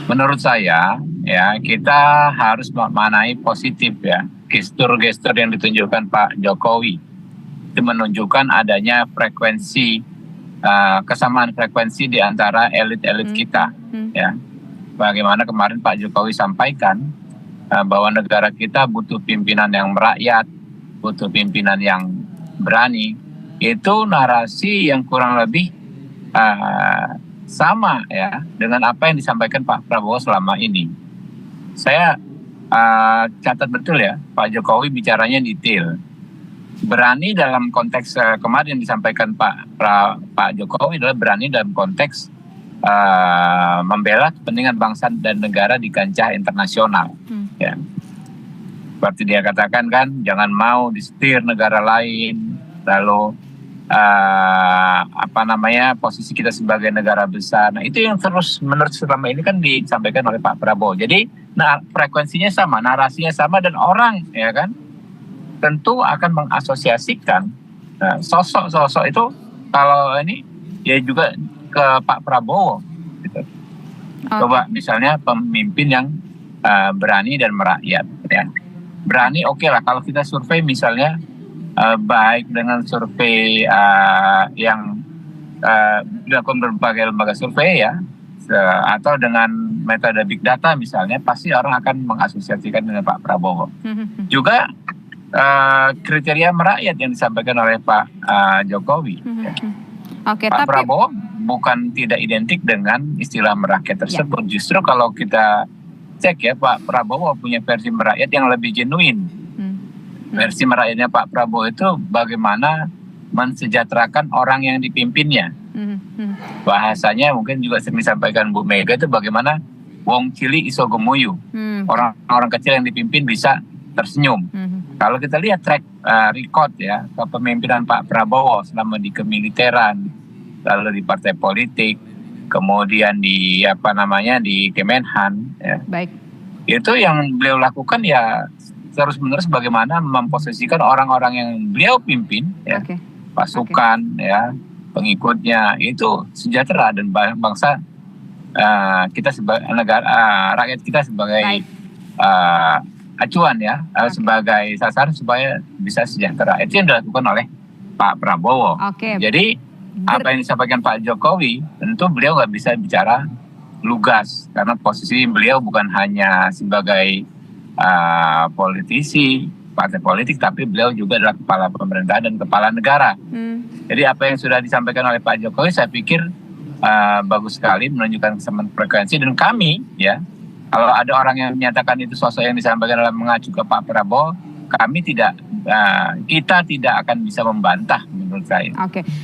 Menurut saya, ya kita harus memaknai positif ya. Gestur-gestur yang ditunjukkan Pak Jokowi itu menunjukkan adanya frekuensi kesamaan frekuensi di antara elit-elit kita. Ya, bagaimana kemarin Pak Jokowi sampaikan bahwa negara kita butuh pimpinan yang merakyat, butuh pimpinan yang berani. Itu narasi yang kurang lebih sama ya dengan apa yang disampaikan Pak Prabowo selama ini. Saya catat betul ya, Pak Jokowi bicaranya detail. Berani dalam konteks kemarin yang disampaikan Pak Jokowi adalah berani dalam konteks membela kepentingan bangsa dan negara di kancah internasional. Ya. Seperti dia katakan kan, jangan mau disetir negara lain, lalu posisi kita sebagai negara besar. Nah itu yang terus menurut selama ini kan disampaikan oleh Pak Prabowo. Jadi frekuensinya sama, narasinya sama, dan orang ya kan tentu akan mengasosiasikan sosok-sosok itu kalau ini ya juga ke Pak Prabowo gitu. Coba misalnya pemimpin yang berani dan merakyat ya. Berani oke lah kalau kita survei misalnya baik dengan survei yang dilakukan berbagai lembaga survei ya, atau dengan metode big data misalnya, pasti orang akan mengasosiasikan dengan Pak Prabowo. Juga kriteria merakyat yang disampaikan oleh Pak Jokowi. Pak Prabowo bukan tidak identik dengan istilah merakyat tersebut. Justru kalau kita cek ya, Pak Prabowo punya versi merakyat yang lebih genuine. Versi merakyatnya Pak Prabowo itu bagaimana mensejahterakan orang yang dipimpinnya. Bahasanya mungkin juga sering disampaikan Bu Mega itu bagaimana wong cili iso gemuyu. Orang-orang kecil yang dipimpin bisa tersenyum. Kalau kita lihat track record ya kepemimpinan Pak Prabowo selama di kemiliteran, lalu di partai politik, kemudian di di Kemenhan ya. Baik. Itu yang beliau lakukan ya terus-menerus bagaimana memposisikan orang-orang yang beliau pimpin ya, pasukan ya, pengikutnya itu sejahtera dan bangsa kita sebagai negara rakyat kita sebagai acuan ya, sebagai sasaran supaya bisa sejahtera. Itu yang dilakukan oleh Pak Prabowo. Jadi apa yang disampaikan Pak Jokowi tentu beliau nggak bisa bicara lugas karena posisi beliau bukan hanya sebagai politisi partai politik, tapi beliau juga adalah kepala pemerintahan dan kepala negara. Jadi apa yang sudah disampaikan oleh Pak Jokowi saya pikir bagus sekali, menunjukkan kesamaan frekuensi. Dan kami ya, kalau ada orang yang menyatakan itu sosok yang disampaikan adalah mengacu ke Pak Prabowo, kita tidak akan bisa membantah menurut saya.